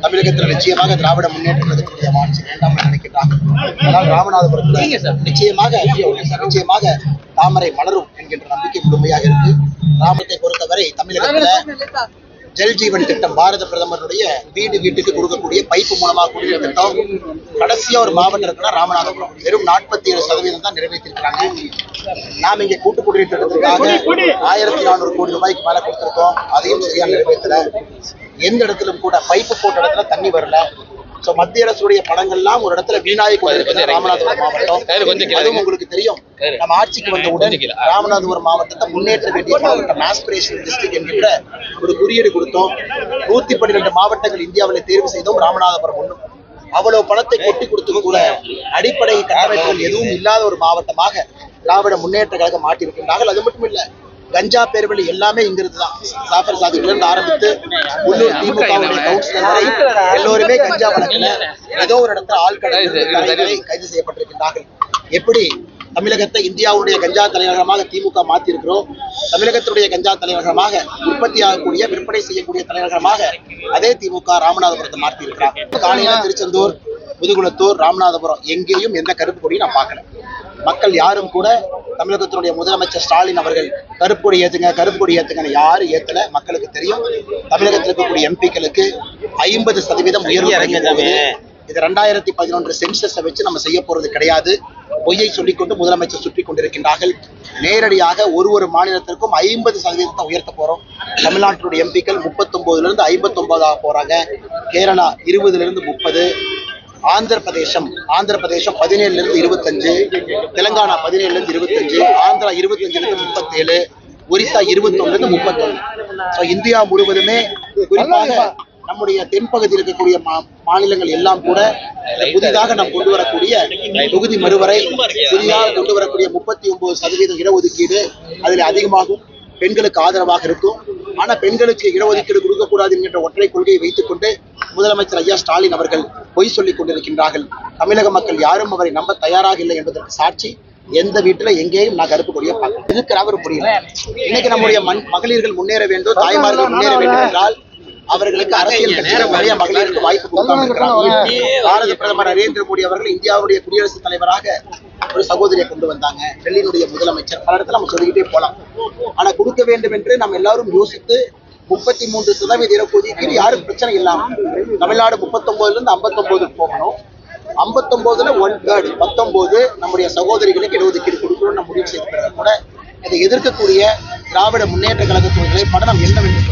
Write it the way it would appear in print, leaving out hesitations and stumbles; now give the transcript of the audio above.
தமிழகத்தில் நிச்சயமாக திராவிட முன்னேற்ற கழகத்துடைய ஆட்சி வேண்டாம் என்று நினைக்கின்றார்கள். அதனால் ராமநாதபுரத்தில் நிச்சயமாக தாமரை மலரும் என்கின்ற நம்பிக்கை முழுமையாக இருக்கு. ராமத்தை பொறுத்தவரை தமிழகத்தில் ஜல்ஜீவன் திட்டம் பாரத பிரதமருடைய வீடு வீட்டுக்கு கொடுக்கக்கூடிய பைப்பு மூலமாக குடிநீர் திட்டம் கடைசியா ஒரு மாவட்டம் இருக்குன்னா ராமநாதபுரம் வெறும் 47% தான் நிறைவேற்றிருக்கிறாங்க. நாம் இங்கே கூட்டு குடிநீர் திட்டத்திற்காக 1400 கோடி ரூபாய்க்கு மேல கொடுத்திருக்கோம். அதையும் சரியா நிறைவேற்றல. எந்த இடத்திலும் கூட பைப்பு போட்ட இடத்துல தண்ணி வரல. மத்திய அரசுடைய படங்கள்லாம் ஒரு இடத்துல வீணாகி கொண்டிருக்கிறது ராமநாதபுரம் மாவட்டம். அதுவும் உங்களுக்கு தெரியும், நம்ம ஆட்சிக்கு வந்தவுடன் ராமநாதபுரம் மாவட்டத்தை முன்னேற்ற வேண்டிய மாவட்டம் ஆஸ்பிரேஷனல் டிஸ்ட்ரிக்ட் என்கின்ற ஒரு குறியீடு கொடுத்தோம். 112 மாவட்டங்கள் இந்தியாவில் தேர்வு செய்தோம். ராமநாதபுரம் ஒன்றும் அவ்வளவு பணத்தை கொட்டி கொடுத்து கூட அடிப்படை கட்டமைப்புகள் எதுவும் இல்லாத ஒரு மாவட்டமாக திராவிட முன்னேற்ற கழகம் மாற்றியிருக்கின்றார்கள். அது மட்டும் இல்ல, கஞ்சா பேர்வழி எல்லாமே இங்கிருந்து தான். சாஃபர் சாதிக்குல இருந்து ஆரம்பித்து உள்ளூர் திமுக கவுன்சிலர் வரை எல்லோருமே கஞ்சா வழக்கில் ஏதோ ஒரு இடத்துல ஆள்கடை கைது செய்யப்பட்டிருக்கின்றார்கள். எப்படி தமிழகத்தை இந்தியாவுடைய கஞ்சா தலைநகரமாக திமுக மாற்றிருக்கிறோம், தமிழகத்துடைய கஞ்சா தலைநகரமாக உற்பத்தி ஆகக்கூடிய விற்பனை செய்யக்கூடிய தலைநகரமாக அதே திமுக ராமநாதபுரத்தை மாற்றி இருக்கிறார். காலையில திருச்செந்தூர், முதுகுளத்தூர், ராமநாதபுரம் எங்கேயும் எந்த கருப்பு கொடியும் நான் பார்க்கல. மக்கள் யாரும் கூட தமிழகத்தினுடைய முதலமைச்சர் ஸ்டாலின் அவர்கள் கருப்பு கொடி ஏத்துங்கன்னு யாரும் ஏத்தல. மக்களுக்கு தெரியும், தமிழகத்தில் இருக்கக்கூடிய எம்பிக்களுக்கு 50% உயர்வு கிடைக்கிறது. இது 2011 சென்சஸை வச்சு நம்ம செய்ய போறது கிடையாது. பொய்யை சொல்லிக்கொண்டு முதலமைச்சர் சுற்றி கொண்டிருக்கின்றார்கள். நேரடியாக ஒரு மாநிலத்திற்கும் 50% உயர்த்த போறோம். தமிழ்நாட்டுடைய எம்பிக்கள் 39 59 போறாங்க. கேரளா 20 30, ஆந்திர பிரதேசம் 17 25, தெலுங்கானா 17 25, ஆந்திரா 25 37, ஒரிசா 21 31. இந்தியா முழுவதுமே குறிப்பாக நம்முடைய தென்பகுதியில் இருக்கக்கூடிய மாநிலங்கள் எல்லாம் கூட புதிதாக நாம் கொண்டு வரக்கூடிய தொகுதி மறுவரை, புதிதாக கொண்டு வரக்கூடிய 39% இடஒதுக்கீடு அதில் அதிகமாகும். பெண்களுக்கு ஆதரவாக இருக்கும். ஆனா பெண்களுக்கு இடஒதுக்கீடு கொடுக்கக்கூடாது என்கின்ற ஒற்றை கொள்கையை வைத்துக் கொண்டு முதலமைச்சர் ஐயா ஸ்டாலின் அவர்கள் பொய் சொல்லிக் கொண்டிருக்கின்றார்கள். தமிழக மக்கள் யாரும் அவரை நம்ப தயாராக இல்லை என்பதற்கு சாட்சி எந்த வீட்டுல எங்கேயும் நான் கருப்பு கொடியை பார்க்க இருக்கிறார் புரியல. இன்னைக்கு நம்முடைய மகளிர்கள் முன்னேற வேண்டும், தாய்மார்கள் முன்னேற வேண்டும் என்றால் அவர்களுக்கு அரசியல் கட்சிகள் நிறைய மகளிருக்கு வாய்ப்பு கொடுக்காம இருக்கிறாங்க. பாரத பிரதமர் நரேந்திர மோடி அவர்கள் இந்தியாவுடைய குடியரசுத் தலைவராக ஒரு சகோதரியை கொண்டு வந்தாங்க. டெல்லியினுடைய முதலமைச்சர் பல இடத்துல நம்ம சொல்லிக்கிட்டே போலாம். ஆனா கொடுக்க வேண்டும் என்று நம்ம எல்லாரும் யோசித்து 33% இடஒதுக்கீடு யாரும் பிரச்சனை இல்லாம தமிழ்நாடு 39 59 போகணும். 59ல் 1/3 19 நம்முடைய சகோதரிகளுக்கு இடஒதுக்கீடு கொடுக்கணும்னு முடிவு செய்த பிறகு கூட இதை எதிர்க்கக்கூடிய திராவிட முன்னேற்ற கழகத்துடைய நிலைப்பாடு நாம் என்னவென்று